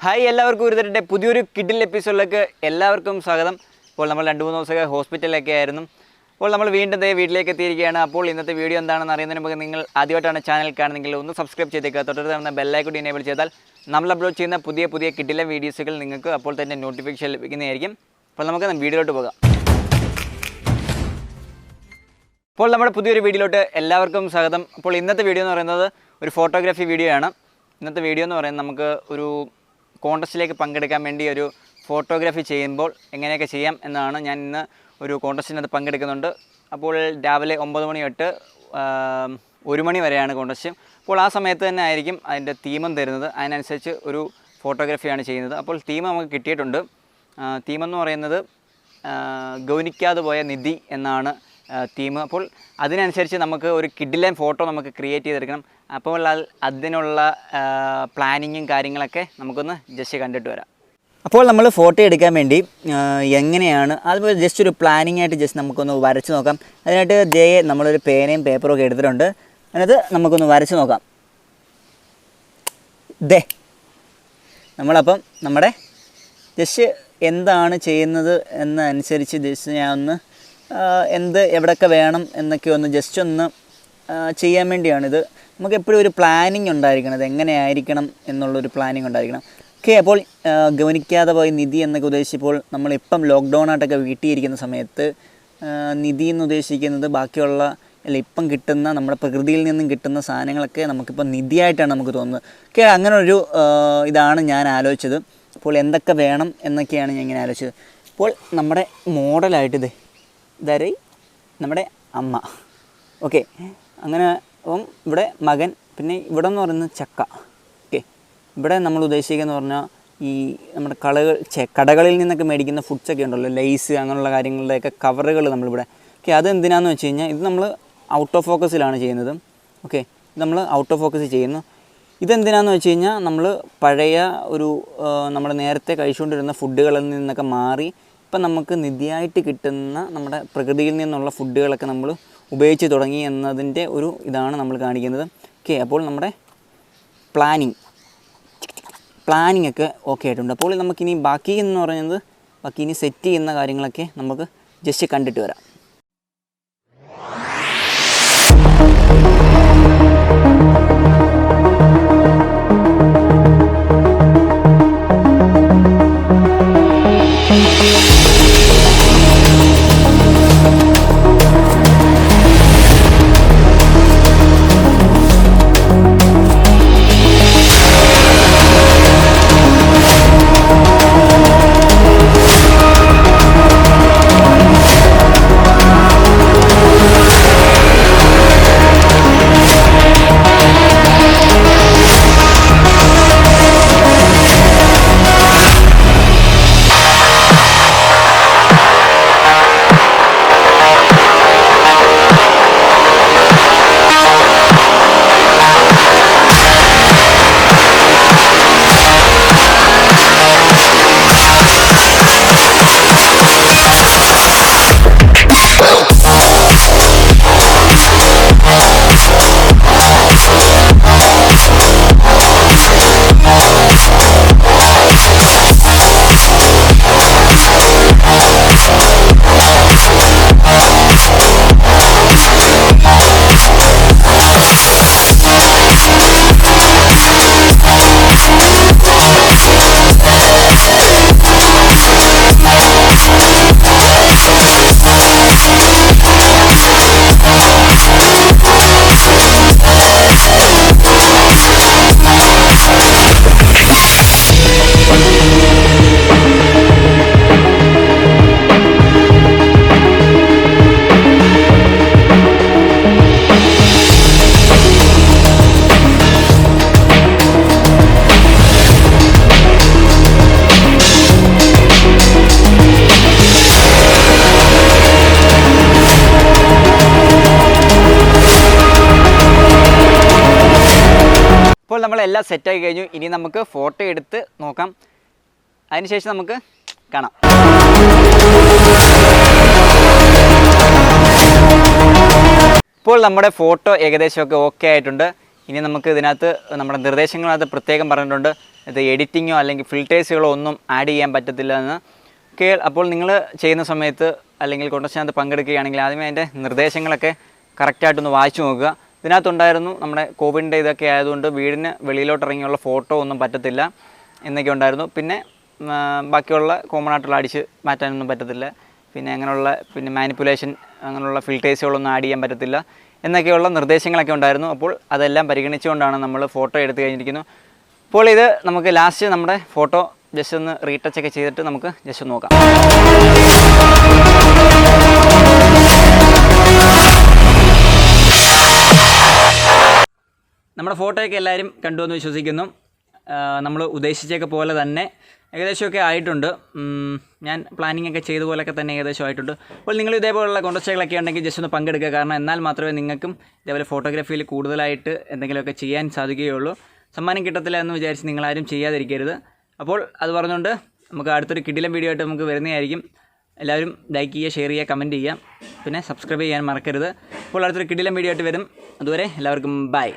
Hi എല്ലാവർക്കും ഒരുതരട്ടെ പുതിയൊരു കിഡിൽ എപ്പിസോഡിലേക്ക് എല്ലാവർക്കും സ്വാഗതം. അപ്പോൾ നമ്മൾ 2-3 ദിവസമൊക്കെ ഹോസ്പിറ്റലിലൊക്കെ ആയിരുന്നു. അപ്പോൾ നമ്മൾ വീണ്ടും വീട്ടിലേക്ക് എത്തിയിരിക്കുകയാണ്. അപ്പോൾ ഇന്നത്തെ വീഡിയോ എന്താണെന്ന് അറിയുന്നതിന് മുമ്പ് നിങ്ങൾ ആദ്യമായിട്ടാണ് ചാനൽ കാണുന്നതെങ്കിൽ ഒന്ന് സബ്സ്ക്രൈബ് ചെയ്തേക്കുക. തൊട്ടടുത്ത് കാണുന്ന ബെല്ലൈക്കൺ എനേബിൾ ചെയ്താൽ നമ്മൾ അപ്ലോഡ് ചെയ്യുന്ന പുതിയ കിഡിലെ വീഡിയോസുകൾ നിങ്ങൾക്ക് അപ്പോൾ തന്നെ നോട്ടിഫിക്കേഷൻ ലഭിക്കുന്നതായിരിക്കും. അപ്പോൾ നമുക്ക് വീഡിയോയിലോട്ട് പോകാം. അപ്പോൾ നമ്മുടെ പുതിയൊരു വീഡിയോയിലോട്ട് എല്ലാവർക്കും സ്വാഗതം. അപ്പോൾ ഇന്നത്തെ വീഡിയോ എന്ന് പറയുന്നത് ഒരു ഫോട്ടോഗ്രാഫി വീഡിയോ ആണ്. ഇന്നത്തെ വീഡിയോ എന്ന് പറയുന്നത് നമുക്ക് ഒരു കോൺടെസ്റ്റിലേക്ക് പങ്കെടുക്കാൻ വേണ്ടി ഒരു ഫോട്ടോഗ്രാഫി ചെയ്യുമ്പോൾ എങ്ങനെയൊക്കെ ചെയ്യാം എന്നാണ്. ഞാൻ ഇന്ന് ഒരു കോൺടെസ്റ്റിനകത്ത് പങ്കെടുക്കുന്നുണ്ട്. അപ്പോൾ രാവിലെ 9 മണി തൊട്ട് 1 മണി വരെയാണ് കോൺടെസ്റ്റ്. അപ്പോൾ ആ സമയത്ത് തന്നെ ആയിരിക്കും അതിൻ്റെ തീമും തരുന്നത്. അതിനനുസരിച്ച് ഒരു ഫോട്ടോഗ്രാഫിയാണ് ചെയ്യുന്നത്. അപ്പോൾ തീം നമുക്ക് കിട്ടിയിട്ടുണ്ട്. തീമെന്ന് പറയുന്നത് ഗൗനിക്കാതെ പോയ നിധി എന്നാണ് തീം. അപ്പോൾ അതിനനുസരിച്ച് നമുക്ക് ഒരു കിഡിലൻ ഫോട്ടോ നമുക്ക് ക്രിയേറ്റ് ചെയ്തെടുക്കണം. അപ്പോൾ അതിനുള്ള പ്ലാനിങ്ങും കാര്യങ്ങളൊക്കെ നമുക്കൊന്ന് ജസ്റ്റ് കണ്ടിട്ട് വരാം. അപ്പോൾ നമ്മൾ ഫോട്ടോ എടുക്കാൻ വേണ്ടി എങ്ങനെയാണ് അതുപോലെ ജസ്റ്റ് ഒരു പ്ലാനിങ് ആയിട്ട് ജസ്റ്റ് നമുക്കൊന്ന് വരച്ച് നോക്കാം. അതിനായിട്ട് നമ്മളൊരു പേനയും പേപ്പറും ഒക്കെ എടുത്തിട്ടുണ്ട്. അതിനകത്ത് നമുക്കൊന്ന് വരച്ച് നോക്കാം. നമ്മളപ്പം നമ്മുടെ ജസ്റ്റ് എന്താണ് ചെയ്യുന്നത് എന്നനുസരിച്ച് ജസ്റ്റ് ഞാൻ ഒന്ന് എവിടെയൊക്കെ വേണം എന്നൊക്കെ ഒന്ന് ജസ്റ്റ് ഒന്ന് ചെയ്യാൻ വേണ്ടിയാണിത്. നമുക്ക് എപ്പോഴും ഒരു പ്ലാനിങ് ഉണ്ടായിരിക്കണം. അത് എങ്ങനെയായിരിക്കണം എന്നുള്ളൊരു പ്ലാനിങ് ഉണ്ടായിരിക്കണം. ഓക്കെ, അപ്പോൾ ഗവനിക്കാതെ പോയി നിധി എന്നൊക്കെ ഉദ്ദേശിച്ചപ്പോൾ നമ്മളിപ്പം ലോക്ക്ഡൗൺ ആയിട്ടൊക്കെ വീട്ടിലിരിക്കുന്ന സമയത്ത് നിധി എന്ന് ഉദ്ദേശിക്കുന്നത് ബാക്കിയുള്ള ഇപ്പം കിട്ടുന്ന നമ്മുടെ പ്രകൃതിയിൽ നിന്നും കിട്ടുന്ന സാധനങ്ങളൊക്കെ നമുക്കിപ്പോൾ നിധിയായിട്ടാണ് നമുക്ക് തോന്നുന്നത്. ഓക്കെ, അങ്ങനൊരു ഇതാണ് ഞാൻ ആലോചിച്ചത്. അപ്പോൾ എന്തൊക്കെ വേണം എന്നൊക്കെയാണ് ഞാൻ ഇങ്ങനെ ആലോചിച്ചത്. അപ്പോൾ നമ്മുടെ മോഡലായിട്ട് ഇതാരേ നമ്മുടെ അമ്മ. ഓക്കെ, അങ്ങനെ അപ്പം ഇവിടെ മകൻ, പിന്നെ ഇവിടെ എന്ന് പറയുന്നത് ചക്ക. ഓക്കെ, ഇവിടെ നമ്മൾ ഉദ്ദേശിക്കുന്നത് പറഞ്ഞാൽ ഈ നമ്മുടെ കടകളിൽ നിന്നൊക്കെ മേടിക്കുന്ന ഫുഡ്സൊക്കെ ഉണ്ടല്ലോ, ലേസ് അങ്ങനെയുള്ള കാര്യങ്ങളുടെയൊക്കെ കവറുകൾ നമ്മളിവിടെ. ഓക്കെ, അത് എന്തിനാണെന്ന് വെച്ച് കഴിഞ്ഞാൽ ഇത് നമ്മൾ ഔട്ട് ഓഫ് ഫോക്കസിലാണ് ചെയ്യുന്നത്. ഓക്കെ, ഇത് നമ്മൾ ഔട്ട് ഓഫ് ഫോക്കസ് ചെയ്യുന്നു. ഇതെന്തിനാണെന്ന് വെച്ച് കഴിഞ്ഞാൽ നമ്മൾ പഴയ ഒരു നമ്മൾ നേരത്തെ കഴിച്ചുകൊണ്ടിരുന്ന ഫുഡുകളിൽ നിന്നൊക്കെ മാറി ഇപ്പം നമുക്ക് നിധിയായിട്ട് കിട്ടുന്ന നമ്മുടെ പ്രകൃതിയിൽ നിന്നുള്ള ഫുഡുകളൊക്കെ നമ്മൾ ഉപയോഗിച്ച് തുടങ്ങി എന്നതിൻ്റെ ഒരു ഇതാണ് നമ്മൾ കാണിക്കുന്നത്. ഓക്കെ, അപ്പോൾ നമ്മുടെ പ്ലാനിങ് ഒക്കെ ഓക്കെ ആയിട്ടുണ്ട്. അപ്പോൾ നമുക്കിനി ബാക്കി എന്ന് പറയുന്നത് ഇനി സെറ്റ് ചെയ്യുന്ന കാര്യങ്ങളൊക്കെ നമുക്ക് ജസ്റ്റ് കണ്ടിട്ട് വരാം. അപ്പോൾ നമ്മളെല്ലാം സെറ്റാക്കി കഴിഞ്ഞു. ഇനി നമുക്ക് ഫോട്ടോ എടുത്ത് നോക്കാം. അതിനുശേഷം നമുക്ക് കാണാം. ഇപ്പോൾ നമ്മുടെ ഫോട്ടോ ഏകദേശമൊക്കെ ഓക്കെ ആയിട്ടുണ്ട്. ഇനി നമുക്ക് ഇതിനകത്ത് നമ്മുടെ നിർദ്ദേശങ്ങളകത്ത് പ്രത്യേകം പറഞ്ഞിട്ടുണ്ട്. ഇത് എഡിറ്റിങ്ങോ അല്ലെങ്കിൽ ഫിൽറ്റേഴ്സുകളോ ഒന്നും ആഡ് ചെയ്യാൻ പറ്റത്തില്ല എന്ന് അപ്പോൾ നിങ്ങൾ ചെയ്യുന്ന സമയത്ത് അല്ലെങ്കിൽ കോൺടെസ്റ്റിനകത്ത് പങ്കെടുക്കുകയാണെങ്കിൽ ആദ്യമേ അതിൻ്റെ നിർദ്ദേശങ്ങളൊക്കെ കറക്റ്റായിട്ടൊന്ന് വായിച്ചു നോക്കുക. ഇതിനകത്തുണ്ടായിരുന്നു നമ്മുടെ കോവിഡിൻ്റെ ഇതൊക്കെ ആയതുകൊണ്ട് വീടിന് വെളിയിലോട്ടിറങ്ങിയുള്ള ഫോട്ടോ ഒന്നും പറ്റത്തില്ല എന്നൊക്കെ ഉണ്ടായിരുന്നു. പിന്നെ ബാക്കിയുള്ള കോമൺ ആയിട്ടുള്ള അടിച്ച് മാറ്റാനൊന്നും പറ്റത്തില്ല. പിന്നെ അങ്ങനെയുള്ള മാനിപ്പുലേഷൻ അങ്ങനെയുള്ള ഫിൽറ്റേഴ്സുകളൊന്നും ആഡ് ചെയ്യാൻ പറ്റത്തില്ല എന്നൊക്കെയുള്ള നിർദ്ദേശങ്ങളൊക്കെ ഉണ്ടായിരുന്നു. അപ്പോൾ അതെല്ലാം പരിഗണിച്ചുകൊണ്ടാണ് നമ്മൾ ഫോട്ടോ എടുത്തു കഴിഞ്ഞിരിക്കുന്നു. അപ്പോൾ ഇത് നമുക്ക് ലാസ്റ്റ് നമ്മുടെ ഫോട്ടോ ജസ്റ്റ് ഒന്ന് റീടച്ചൊക്കെ ചെയ്തിട്ട് നമുക്ക് ജസ്റ്റ് നോക്കാം. നമ്മുടെ ഫോട്ടോയൊക്കെ എല്ലാവരും കണ്ടുവെന്ന് വിശ്വസിക്കുന്നു. നമ്മൾ ഉദ്ദേശിച്ചൊക്കെ പോലെ തന്നെ ഏകദേശമൊക്കെ ആയിട്ടുണ്ട്. ഞാൻ പ്ലാനിങ് ഒക്കെ ചെയ്ത പോലെയൊക്കെ തന്നെ ഏകദേശം ആയിട്ടുണ്ട്. അപ്പോൾ നിങ്ങൾ ഇതേപോലുള്ള കോൺടെസ്റ്റുകളൊക്കെ ഉണ്ടെങ്കിൽ ജസ്റ്റ് ഒന്ന് പങ്കെടുക്കുക. കാരണം എന്നാൽ മാത്രമേ നിങ്ങൾക്കും ഇതേപോലെ ഫോട്ടോഗ്രാഫിയിൽ കൂടുതലായിട്ട് എന്തെങ്കിലുമൊക്കെ ചെയ്യാൻ സാധിക്കുകയുള്ളൂ. സമ്മാനം കിട്ടത്തില്ല എന്ന് വിചാരിച്ച് നിങ്ങളാരും ചെയ്യാതിരിക്കരുത്. അപ്പോൾ അത് പറഞ്ഞുകൊണ്ട് നമുക്ക് അടുത്തൊരു കിടിലം വീഡിയോ ആയിട്ട് നമുക്ക് വരുന്നതായിരിക്കും. എല്ലാവരും ലൈക്ക് ചെയ്യുക, ഷെയർ ചെയ്യുക, കമൻറ്റ് ചെയ്യുക, പിന്നെ സബ്സ്ക്രൈബ് ചെയ്യാൻ മറക്കരുത്. അപ്പോൾ അടുത്തൊരു കിടിലം വീഡിയോ ആയിട്ട് വരും. അതുവരെ എല്ലാവർക്കും ബൈ.